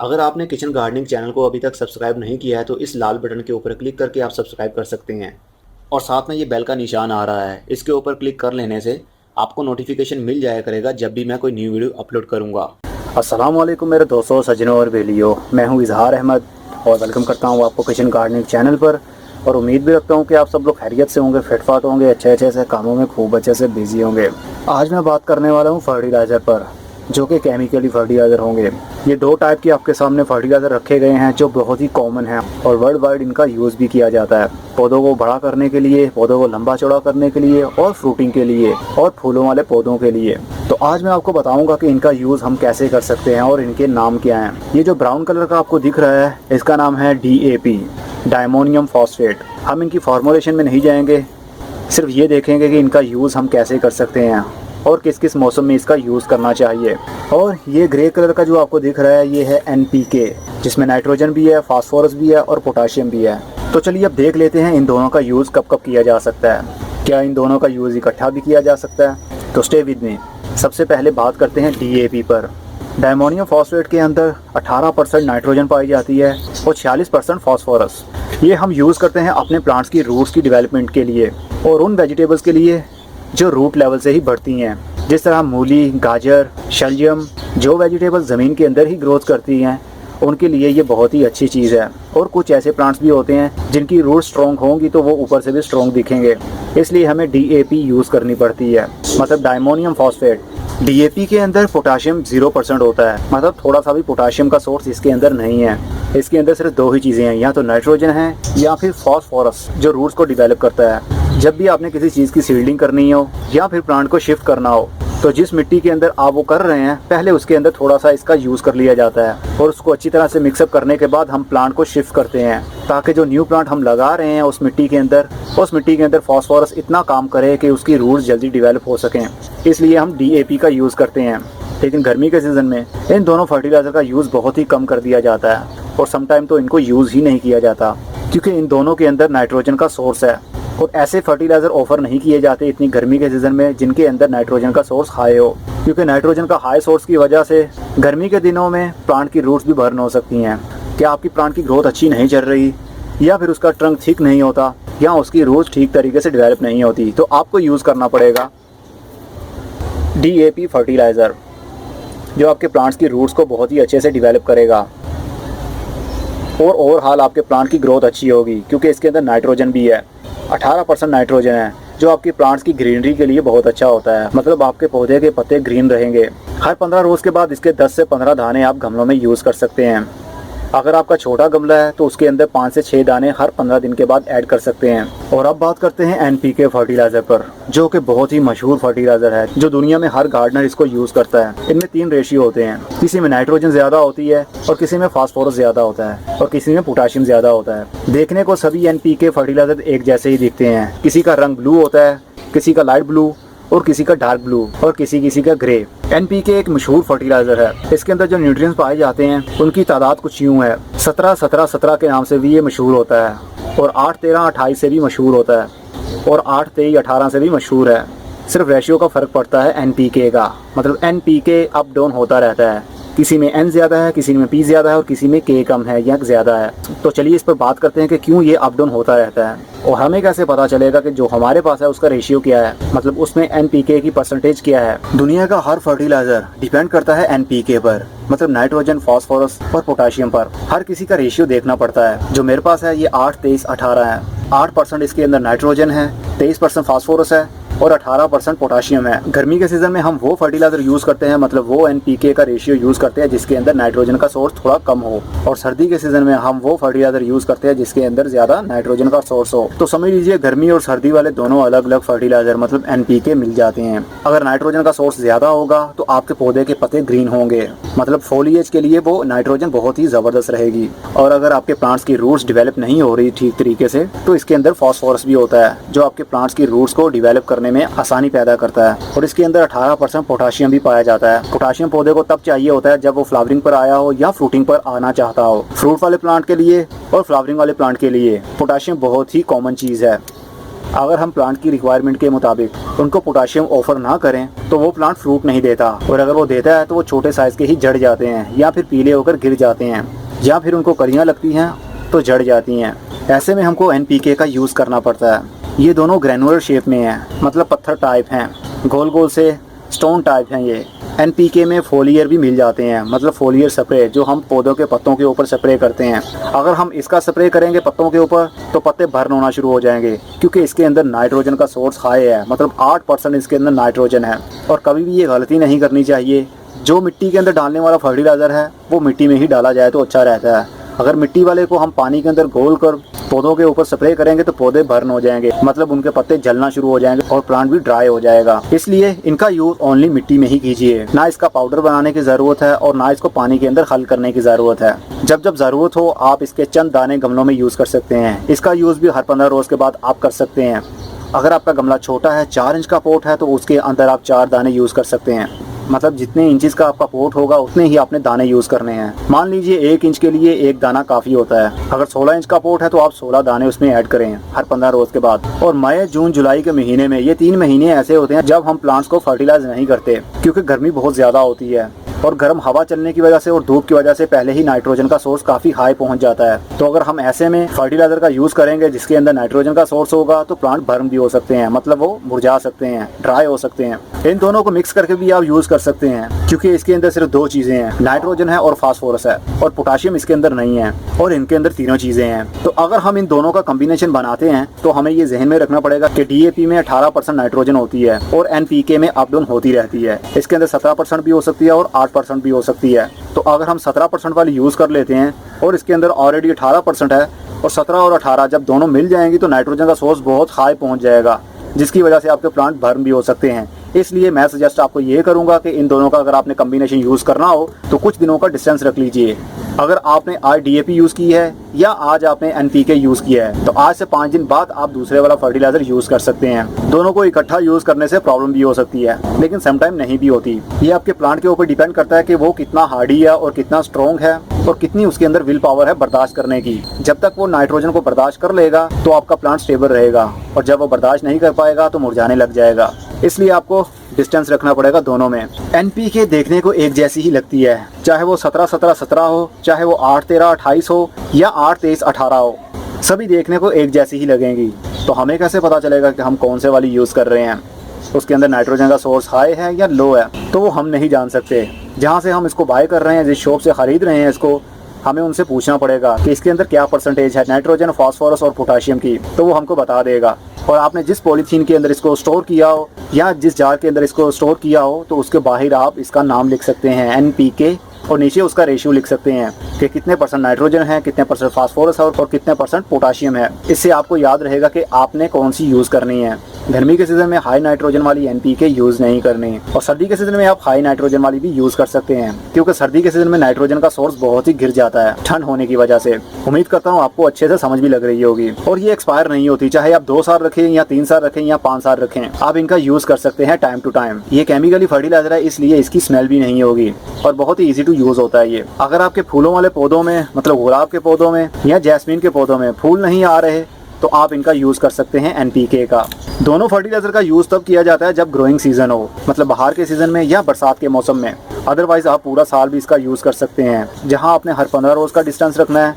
अगर आपने kitchen gardening channel को अभी तक सब्सक्राइब नहीं किया है तो इस लाल बटन के ऊपर क्लिक करके आप सब्सक्राइब कर सकते हैं और साथ में ये बेल का निशान आ रहा है, इसके ऊपर क्लिक कर लेने से आपको नोटिफिकेशन मिल जाया करेगा जब भी मैं कोई न्यू वीडियो अपलोड करूँगा। अस्सलाम वालेकुम मेरे दोस्तों, सज्जनों और बेलियों, मैं हूं इजहार अहमद और वेलकम करता हूं आपको किचन गार्डनिंग चैनल पर। और उम्मीद भी रखता हूं कि आप सब लोग खैरियत से होंगे, फिटफाट होंगे, अच्छे से कामों में खूब अच्छे से बिजी होंगे। आज मैं बात करने वाला हूं फर्टिलाइज़र पर, जो कि केमिकली फर्टिलाइज़र होंगे। ये दो टाइप के आपके सामने फर्टिलाइज़र रखे गए हैं जो बहुत ही कॉमन हैं और वर्ल्ड वाइड इनका यूज़ भी किया जाता है, पौधों को बड़ा करने के लिए, पौधों को लंबा चौड़ा करने के लिए और फ्रूटिंग के लिए और फूलों वाले पौधों के लिए। तो आज मैं आपको बताऊंगा कि इनका यूज़ हम कैसे कर सकते हैं और इनके नाम क्या हैं। ये जो ब्राउन कलर का आपको दिख रहा है इसका नाम है DAP, डायमोनियम फॉस्फेट। हम इनकी फॉर्मुलेशन में नहीं जाएंगे, सिर्फ ये देखेंगे कि इनका यूज़ हम कैसे कर सकते हैं और किस किस मौसम में इसका यूज़ करना चाहिए। और ये ग्रे कलर का जो आपको दिख रहा है ये है NPK, जिसमें नाइट्रोजन भी है, फास्फोरस भी है और पोटाशियम भी है। तो चलिए अब देख लेते हैं इन दोनों का यूज़ कब कब किया जा सकता है। क्या इन दोनों का यूज़ इकट्ठा भी किया जा सकता है? तो स्टे विद मी। सबसे पहले बात करते हैं DAP पर। डायमोनियम फॉस्फेट के अंदर 18% नाइट्रोजन पाई जाती है और 46% फास्फोरस। ये हम यूज़ करते हैं अपने प्लांट्स की रूट्स की डेवलपमेंट के लिए और उन वेजिटेबल्स के लिए जो रूट लेवल से ही बढ़ती हैं, जिस तरह मूली, गाजर, शलजम, जो वेजिटेबल्स ज़मीन के अंदर ही ग्रोथ करती हैं, उनके लिए ये बहुत ही अच्छी चीज़ है। और कुछ ऐसे प्लांट्स भी होते हैं जिनकी रूट स्ट्रॉन्ग होंगी तो वो ऊपर से भी स्ट्रॉन्ग दिखेंगे, इसलिए हमें DAP यूज़ करनी पड़ती है, मतलब डायमोनियम फॉस्फेट। DAP के अंदर पोटाशियम 0% होता है, मतलब थोड़ा सा भी पोटाशियम का सोर्स इसके अंदर नहीं है। इसके अंदर सिर्फ दो ही चीज़ें हैं, या तो नाइट्रोजन है या फिर फॉस्फोरस, जो रूट्स को डिवेलप करता है। जब भी आपने किसी चीज़ की सीडलिंग करनी हो या फिर प्लांट को शिफ्ट करना हो तो जिस मिट्टी के अंदर आप वो कर रहे हैं, पहले उसके अंदर थोड़ा सा इसका यूज़ कर लिया जाता है और उसको अच्छी तरह से मिक्सअप करने के बाद हम प्लांट को शिफ्ट करते हैं, ताकि जो न्यू प्लांट हम लगा रहे हैं उस मिट्टी के अंदर फास्फोरस इतना काम करे कि उसकी रूट्स जल्दी डिवेलप हो सकें। इसलिए हम DAP का यूज़ करते हैं। लेकिन गर्मी के सीज़न में इन दोनों फर्टिलाइज़र का यूज़ बहुत ही कम कर दिया जाता है और समटाइम तो इनको यूज़ ही नहीं किया जाता, क्योंकि इन दोनों के अंदर नाइट्रोजन का सोर्स है और ऐसे फर्टिलाइज़र ऑफर नहीं किए जाते इतनी गर्मी के सीज़न में जिनके अंदर नाइट्रोजन का सोर्स हाई हो, क्योंकि नाइट्रोजन का हाई सोर्स की वजह से गर्मी के दिनों में प्लांट की रूट्स भी बर्न हो सकती हैं। क्या आपकी प्लांट की ग्रोथ अच्छी नहीं चल रही, या फिर उसका ट्रंक ठीक नहीं होता, या उसकी रूट्स ठीक तरीके से डेवलप नहीं होती, तो आपको यूज़ करना पड़ेगा DAP फर्टिलाइज़र, जो आपके प्लांट्स की रूट्स को बहुत ही अच्छे से डेवलप करेगा और ओवरऑल आपके प्लांट की ग्रोथ अच्छी होगी, क्योंकि इसके अंदर नाइट्रोजन भी है। 18% नाइट्रोजन है, जो आपकी प्लांट्स की ग्रीनरी के लिए बहुत अच्छा होता है, मतलब आपके पौधे के पत्ते ग्रीन रहेंगे। हर 15 रोज़ के बाद इसके 10 से 15 दाने आप गमलों में यूज़ कर सकते हैं। अगर आपका छोटा गमला है तो उसके अंदर 5 से 6 दाने हर 15 दिन के बाद ऐड कर सकते हैं। और अब बात करते हैं NPK फर्टिलाइज़र पर, जो कि बहुत ही मशहूर फर्टिलाइज़र है, जो दुनिया में हर गार्डनर इसको यूज़ करता है। इनमें 3 रेशियो होते हैं, किसी में नाइट्रोजन ज़्यादा होती है और किसी में फास्फोरस ज़्यादा होता है और किसी में पोटाशियम ज़्यादा होता है। देखने को सभी NPK फर्टिलाइज़र एक जैसे ही दिखते हैं, किसी का रंग ब्लू होता है, किसी का लाइट ब्लू और किसी का डार्क ब्लू और किसी का ग्रे। NPK एक मशहूर फर्टिलाइज़र है। इसके अंदर जो न्यूट्रिएंट्स पाए जाते हैं उनकी तादाद कुछ यूँ है, 17-17-17 के नाम से भी ये मशहूर होता है और 8-13-28 से भी मशहूर होता है और 8-23-18 से भी मशहूर है। सिर्फ रेशियो का फ़र्क पड़ता है NPK का, मतलब NPK अप डाउन होता रहता है, किसी में N ज़्यादा है, किसी में P ज़्यादा है और किसी में K कम है या ज़्यादा है। तो चलिए इस पर बात करते हैं कि क्यों ये अप डाउन होता रहता है और हमें कैसे पता चलेगा कि जो हमारे पास है उसका रेशियो क्या है, मतलब उसमें NPK की परसेंटेज क्या है। दुनिया का हर फर्टिलाइज़र डिपेंड करता है NPK पर, मतलब नाइट्रोजन, फास्फोरस और पोटाशियम पर। हर किसी का रेशियो देखना पड़ता है। जो मेरे पास है ये 8-23-18 है। 8% इसके अंदर नाइट्रोजन है, 23% फास्फोरस है और 18% पोटाशियम है। गर्मी के सीज़न में हम वो फर्टिलाइज़र यूज़ करते हैं, मतलब वो NPK का रेशियो यूज़ करते हैं जिसके अंदर नाइट्रोजन का सोर्स थोड़ा कम हो, और सर्दी के सीज़न में हम वो फर्टिलाइज़र यूज़ करते हैं जिसके अंदर ज़्यादा नाइट्रोजन का सोर्स हो। तो समझ लीजिए गर्मी और सर्दी वाले दोनों अलग अलग फर्टिलाइज़र मतलब NPK मिल जाते हैं। अगर नाइट्रोजन का सोर्स ज़्यादा होगा तो आपके पौधे के पत्ते ग्रीन होंगे, मतलब फोलिएज के लिए वो नाइट्रोजन बहुत ही ज़बरदस्त रहेगी। और अगर आपके प्लांट्स की रूट्स डिवेलप नहीं हो रही ठीक तरीके से तो इसके अंदर फास्फोरस भी होता है, जो आपके प्लांट्स की रूट्स को डिवेलप करने में आसानी पैदा करता है। और इसके अंदर 18% पोटाशियम भी पाया जाता है। पोटाशियम पौधे को तब चाहिए होता है जब वो फ्लावरिंग पर आया हो या फ्रूटिंग पर आना चाहता हो। फ्रूट वाले प्लांट के लिए और फ्लावरिंग वाले प्लांट के लिए पोटाशियम बहुत ही कॉमन चीज़ है। अगर हम प्लांट की रिक्वायरमेंट के मुताबिक उनको पोटाशियम ऑफर ना करें तो वो प्लांट फ्रूट नहीं देता, और अगर वो देता है तो वो छोटे साइज़ के ही जड़ जाते हैं या फिर पीले होकर गिर जाते हैं, या फिर उनको कलियाँ लगती हैं तो जड़ जाती हैं। ऐसे में हमको NPK का यूज़ करना पड़ता है। ये दोनों ग्रैनुलर शेप में हैं, मतलब पत्थर टाइप हैं, गोल गोल से स्टोन टाइप हैं ये। NPK में फोलियर भी मिल जाते हैं, मतलब फोलियर स्प्रे जो हम पौधों के पत्तों के ऊपर स्प्रे करते हैं। अगर हम इसका स्प्रे करेंगे पत्तों के ऊपर तो पत्ते बर्न होना शुरू हो जाएंगे, क्योंकि इसके अंदर नाइट्रोजन का सोर्स हाई है, मतलब 8% इसके अंदर नाइट्रोजन है। और कभी भी ये गलती नहीं करनी चाहिए, जो मिट्टी के अंदर डालने वाला फर्टिलाइज़र है वो मिट्टी में ही डाला जाए तो अच्छा रहता है। अगर मिट्टी वाले को हम पानी के अंदर घोल कर पौधों के ऊपर स्प्रे करेंगे तो पौधे बर्न हो जाएंगे, मतलब उनके पत्ते जलना शुरू हो जाएंगे और प्लांट भी ड्राई हो जाएगा। इसलिए इनका यूज ओनली मिट्टी में ही कीजिए, ना इसका पाउडर बनाने की ज़रूरत है और ना इसको पानी के अंदर हल करने की ज़रूरत है। जब जब ज़रूरत हो आप इसके चंद दाने गमलों में यूज़ कर सकते हैं। इसका यूज़ भी हर 15 रोज़ के बाद आप कर सकते हैं। अगर आपका गमला छोटा है, 4 इंच का पोट है, तो उसके अंदर आप 4 दाने यूज़ कर सकते हैं। मतलब जितने इंचेस का आपका पोट होगा उतने ही आपने दाने यूज़ करने हैं। मान लीजिए 1 इंच के लिए 1 दाना काफ़ी होता है। अगर 16 इंच का पोट है तो आप 16 दाने उसमें ऐड करें हर 15 रोज़ के बाद। और मई, जून, जुलाई के महीने में, ये 3 महीने ऐसे होते हैं जब हम प्लांट्स को फर्टिलाइज नहीं करते, क्योंकि गर्मी बहुत ज़्यादा होती है और गर्म हवा चलने की वजह से और धूप की वजह से पहले ही नाइट्रोजन का सोर्स काफ़ी हाई पहुंच जाता है। तो अगर हम ऐसे में फर्टिलाइजर का यूज़ करेंगे जिसके अंदर नाइट्रोजन का सोर्स होगा तो प्लांट बर्न भी हो सकते हैं, मतलब वो मुरझा सकते हैं, ड्राई हो सकते हैं। इन दोनों को मिक्स करके भी आप यूज़ कर सकते हैं, क्योंकि इसके अंदर सिर्फ 2 चीज़ें हैं, नाइट्रोजन है और फास्फोरस है, और पोटाशियम इसके अंदर नहीं है, और इनके अंदर तीनों चीज़ें हैं। तो अगर हम इन दोनों का कॉम्बिनेशन बनाते हैं तो हमें ये जहन में रखना पड़ेगा कि DAP में 18% नाइट्रोजन होती है और NPK में अप डाउन होती रहती है। इसके अंदर 17% भी हो सकती है और 8% भी हो सकती है। तो अगर हम 17% वाली यूज़ कर लेते हैं और इसके अंदर ऑलरेडी 18% है, और 17 और 18 जब दोनों मिल जाएंगी तो नाइट्रोजन का सोर्स बहुत हाई पहुंच जाएगा, जिसकी वजह से आपके प्लांट बर्न भी हो सकते हैं। इसलिए मैं सजेस्ट आपको ये करूंगा कि इन दोनों का अगर आपने कॉम्बिनेशन यूज़ करना हो तो कुछ दिनों का डिस्टेंस रख लीजिए। अगर आपने आज DAP यूज़ की है या आज आपने NPK यूज़ किया है तो आज से 5 दिन बाद आप दूसरे वाला फर्टिलाइजर यूज़ कर सकते हैं। दोनों को इकट्ठा यूज़ करने से प्रॉब्लम भी हो सकती है, लेकिन समटाइम नहीं भी होती। ये आपके प्लांट के ऊपर डिपेंड करता है कि वो कितना हार्डी है और कितना स्ट्रॉन्ग है और कितनी उसके अंदर विल पावर है बर्दाश्त करने की। जब तक वो नाइट्रोजन को बर्दाश्त कर लेगा तो आपका प्लांट स्टेबल रहेगा, और जब वो बर्दाश्त नहीं कर पाएगा तो मुरझाने लग जाएगा। इसलिए आपको डिस्टेंस रखना पड़ेगा दोनों में। NPK देखने को एक जैसी ही लगती है, चाहे वो 17-17-17 हो, चाहे वो 8-13-28 हो या 8-23-18 हो, सभी देखने को एक जैसी ही लगेंगी। तो हमें कैसे पता चलेगा कि हम कौन से वाली यूज़ कर रहे हैं, उसके अंदर नाइट्रोजन का सोर्स हाई है या लो है? तो वो हम नहीं जान सकते। जहाँ से हम इसको बाय कर रहे हैं, जिस शॉप से ख़रीद रहे हैं इसको, हमें उनसे पूछना पड़ेगा कि इसके अंदर क्या परसेंटेज है नाइट्रोजन, फास्फोरस और पोटाशियम की, तो वो हमको बता देगा। और आपने जिस पॉलीथीन के अंदर इसको स्टोर किया हो या जिस जार के अंदर इसको स्टोर किया हो तो उसके बाहर आप इसका नाम लिख सकते हैं NPK, और नीचे उसका रेशियो लिख सकते हैं कि कितने % नाइट्रोजन है, कितने % फास्फोरस है और कितने % पोटाशियम है। इससे आपको याद रहेगा कि आपने कौन सी यूज़ करनी है। गर्मी के सीज़न में हाई नाइट्रोजन वाली NPK यूज़ नहीं करनी, और सर्दी के सीज़न में आप हाई नाइट्रोजन वाली भी यूज़ कर सकते हैं, क्योंकि सर्दी के सीज़न में नाइट्रोजन का सोर्स बहुत ही गिर जाता है ठंड होने की वजह से। उम्मीद करता हूँ आपको अच्छे से समझ भी लग रही होगी। और ये एक्सपायर नहीं होती, चाहे आप 2 साल रखें या 3 साल रखें या 5 साल रखें, आप इनका यूज़ कर सकते हैं टाइम टू टाइम। ये केमिकली फर्टिलाइजर है, इसलिए इसकी स्मेल भी नहीं होगी और बहुत ही ईजी टू यूज़ होता है ये। अगर आपके फूलों वाले पौधों में, मतलब गुलाब के पौधों में या जैस्मीन के पौधों में फूल नहीं आ रहे तो आप इनका यूज़ कर सकते हैं NPK का। दोनों फर्टिलाइजर का यूज़ तब किया जाता है जब ग्रोइंग सीजन हो, मतलब बाहर के सीजन में या बरसात के मौसम में। अदरवाइज आप पूरा साल भी इसका यूज़ कर सकते हैं। जहां आपने हर 15 रोज़ का डिस्टेंस रखना है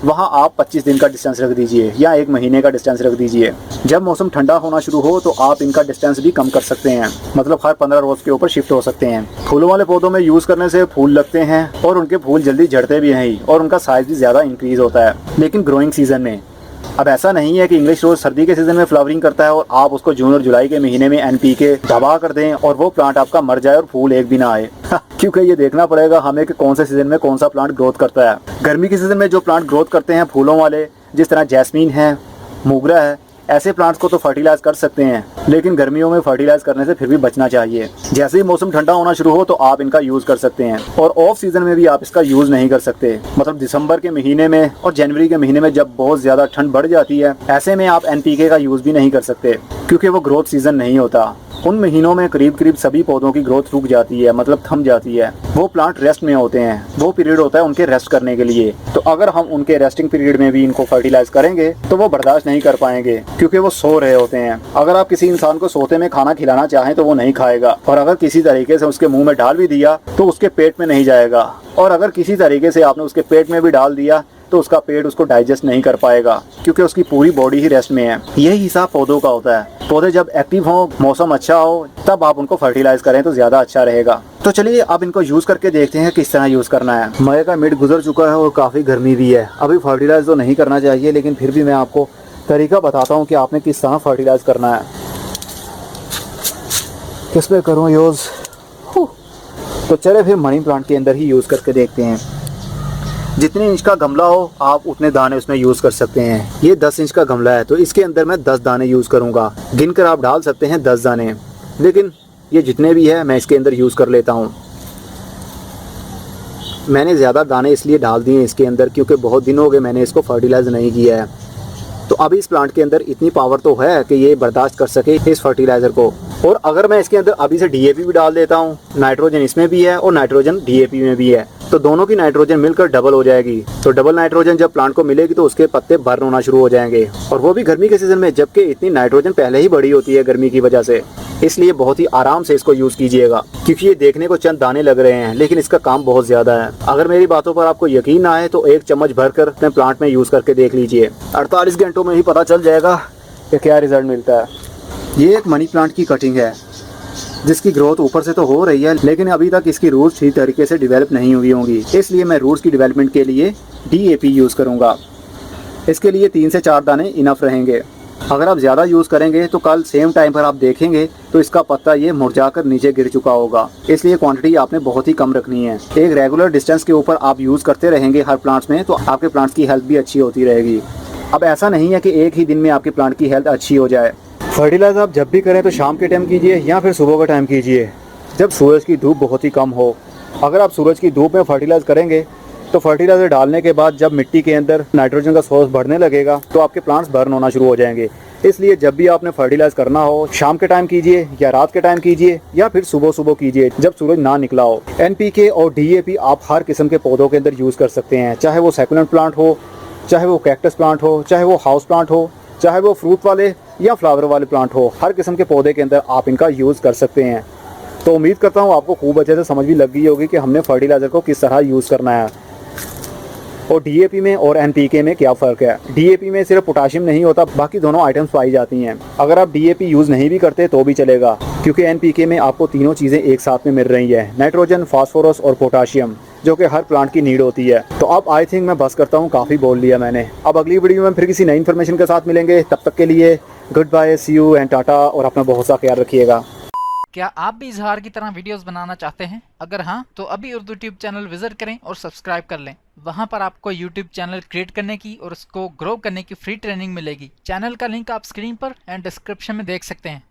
वहां आप 25 दिन का डिस्टेंस रख दीजिए या 1 महीने का डिस्टेंस रख दीजिए। जब मौसम ठंडा होना शुरू हो तो आप इनका डिस्टेंस भी कम कर सकते हैं, मतलब हर 15 रोज़ के ऊपर शिफ्ट हो सकते हैं। फूलों वाले पौधों में यूज़ करने से फूल लगते हैं और उनके फूल जल्दी झड़ते भी नहीं और उनका साइज़ भी ज़्यादा इंक्रीज़ होता है। लेकिन ग्रोइंग सीजन में अब ऐसा नहीं है कि इंग्लिश रोज़ सर्दी के सीज़न में फ्लावरिंग करता है और आप उसको जून और जुलाई के महीने में NPK दबा कर दें और वो प्लांट आपका मर जाए और फूल एक भी ना आए। क्योंकि ये देखना पड़ेगा हमें कि कौन से सीज़न में कौन सा प्लांट ग्रोथ करता है। गर्मी के सीज़न में जो प्लांट ग्रोथ करते हैं फूलों वाले, जिस तरह जैस्मीन है, मोगरा है, ऐसे प्लांट्स को तो फर्टिलाइज कर सकते हैं, लेकिन गर्मियों में फर्टिलाइज करने से फिर भी बचना चाहिए। जैसे ही मौसम ठंडा होना शुरू हो तो आप इनका यूज़ कर सकते हैं, और ऑफ सीजन में भी आप इसका यूज़ नहीं कर सकते। मतलब दिसंबर के महीने में और जनवरी के महीने में जब बहुत ज़्यादा ठंड बढ़ जाती है, ऐसे में आप NPK का यूज़ भी नहीं कर सकते। क्योंकि वो ग्रोथ सीजन नहीं होता। उन महीनों में करीब करीब सभी पौधों की ग्रोथ रुक जाती है, मतलब थम जाती है। वो प्लांट रेस्ट में होते हैं, वो पीरियड होता है उनके रेस्ट करने के लिए। तो अगर हम उनके रेस्टिंग पीरियड में भी इनको फर्टिलाइज करेंगे तो वो बर्दाश्त नहीं कर पाएंगे, क्योंकि वो सो रहे होते हैं। अगर आप किसी इंसान को सोते में खाना खिलाना चाहें तो वो नहीं खाएगा, और अगर किसी तरीके से उसके मुंह में डाल भी दिया तो उसके पेट में नहीं जाएगा, और अगर किसी तरीके से आपने उसके पेट में भी डाल दिया तो उसका पेट उसको डाइजेस्ट नहीं कर पाएगा, क्योंकि उसकी पूरी बॉडी ही रेस्ट में है। यही हिसाब पौधों का होता है। पौधे जब एक्टिव हो, मौसम अच्छा हो, तब आप उनको फर्टिलाइज करें तो ज़्यादा अच्छा रहेगा। तो चलिए अब इनको यूज़ करके देखते हैं किस तरह यूज़ करना है। मई का मिड गुजर चुका है और काफ़ी गर्मी भी है। अभी फर्टिलाइज तो नहीं करना चाहिए, लेकिन फिर भी मैं आपको तरीका बताता हूँ कि आपने किस तरह फर्टिलाइज करना है। किस पे करूँ यूज़? तो चले फिर मनी प्लांट के अंदर ही यूज़ करके देखते हैं। जितने इंच का गमला हो आप उतने दाने उसमें यूज़ कर सकते हैं। ये 10 इंच का गमला है तो इसके अंदर मैं 10 दाने यूज़ करूँगा। गिनकर आप डाल सकते हैं 10 दाने, लेकिन ये जितने भी है मैं इसके अंदर यूज़ कर लेता हूँ। मैंने ज़्यादा दाने इसलिए डाल दिए इसके अंदर क्योंकि बहुत दिन हो गए मैंने इसको फर्टिलाइज़ नहीं किया है। तो अभी इस प्लांट के अंदर इतनी पावर तो है कि ये बर्दाश्त कर सके इस फर्टिलाइज़र को। और अगर मैं इसके अंदर अभी से डीएपी भी डाल देता हूँ, नाइट्रोजन इसमें भी है और नाइट्रोजन डीएपी में भी है, तो दोनों की नाइट्रोजन मिलकर डबल हो जाएगी। तो डबल नाइट्रोजन जब प्लांट को मिलेगी तो उसके पत्ते बर्न होना शुरू हो जाएंगे, और वो भी गर्मी के सीजन में, जबकि इतनी नाइट्रोजन पहले ही बड़ी होती है गर्मी की वजह से। इसलिए बहुत ही आराम से इसको यूज़ कीजिएगा, क्योंकि ये देखने को चंद दाने लग रहे हैं लेकिन इसका काम बहुत ज़्यादा है। अगर मेरी बातों पर आपको यकीन ना आए तो 1 चम्मच भरकर अपने प्लांट में यूज़ करके देख लीजिए। 48 घंटों में ही पता चल जाएगा कि क्या रिजल्ट मिलता है। ये एक मनी प्लांट की कटिंग है जिसकी ग्रोथ ऊपर से तो हो रही है, लेकिन अभी तक इसकी रूट्स ठीक तरीके से डेवलप नहीं हुई होंगी। इसलिए मैं रूट्स की डेवलपमेंट के लिए डीएपी यूज़ करूँगा। इसके लिए 3 से 4 दाने इनफ रहेंगे। अगर आप ज़्यादा यूज़ करेंगे तो कल सेम टाइम पर आप देखेंगे तो इसका पत्ता ये मुरझाकर नीचे गिर चुका होगा। इसलिए क्वांटिटी आपने बहुत ही कम रखनी है। एक रेगुलर डिस्टेंस के ऊपर आप यूज़ करते रहेंगे हर प्लांट्स में, तो आपके प्लांट्स की हेल्थ भी अच्छी होती रहेगी। अब ऐसा नहीं है कि एक ही दिन में आपके प्लांट की हेल्थ अच्छी हो जाए। फर्टिलाइज़र आप जब भी करें तो शाम के टाइम कीजिए या फिर सुबह का टाइम कीजिए, जब सूरज की धूप बहुत ही कम हो। अगर आप सूरज की धूप में फर्टिलाइज़ करेंगे तो फर्टिलाइज़र डालने के बाद जब मिट्टी के अंदर नाइट्रोजन का सोर्स बढ़ने लगेगा तो आपके प्लांट्स बर्न होना शुरू हो जाएंगे। इसलिए जब भी आपने फर्टिलाइज़ करना हो, शाम के टाइम कीजिए या रात के टाइम कीजिए या फिर सुबह सुबह कीजिए जब सूरज ना निकला हो। एनपीके और डीएपी आप हर किस्म के पौधों के अंदर यूज़ कर सकते हैं, चाहे वो सैकुलेंट प्लांट हो, चाहे वो कैक्टस प्लांट हो, चाहे वो हाउस प्लांट हो, चाहे वो फ्रूट वाले या फ्लावर वाले प्लांट हो। हर किस्म के पौधे के अंदर आप इनका यूज़ कर सकते हैं। तो उम्मीद करता हूँ आपको खूब अच्छे से समझ भी लग गई होगी कि हमने फर्टिलाइज़र को किस तरह यूज़ करना है और डीएपी में और एनपीके में क्या फ़र्क है। डीएपी में सिर्फ पोटाशियम नहीं होता, बाकी दोनों आइटम्स पाई जाती हैं। अगर आप डीएपी यूज़ नहीं भी करते तो भी चलेगा, क्योंकि एनपीके में आपको तीनों चीज़ें एक साथ में मिल रही हैं, नाइट्रोजन, फास्फोरस और पोटाशियम, जो कि हर प्लांट की नीड होती है। तो अब आई थिंक मैं बस करता हूँ, काफ़ी बोल लिया मैंने। अब अगली वीडियो में फिर किसी नई इन्फॉर्मेशन के साथ मिलेंगे। तब तक के लिए goodbye, see you and tata, और अपना बहुत सा ख्याल रखिएगा। क्या आप भी इजहार की तरह वीडियोस बनाना चाहते हैं? अगर हाँ तो अभी उर्दू ट्यूब चैनल विजिट करें और सब्सक्राइब कर लें। वहां पर आपको यूट्यूब चैनल क्रिएट करने की और उसको ग्रो करने की फ्री ट्रेनिंग मिलेगी। चैनल का लिंक आप स्क्रीन पर एंड डिस्क्रिप्शन में देख सकते हैं।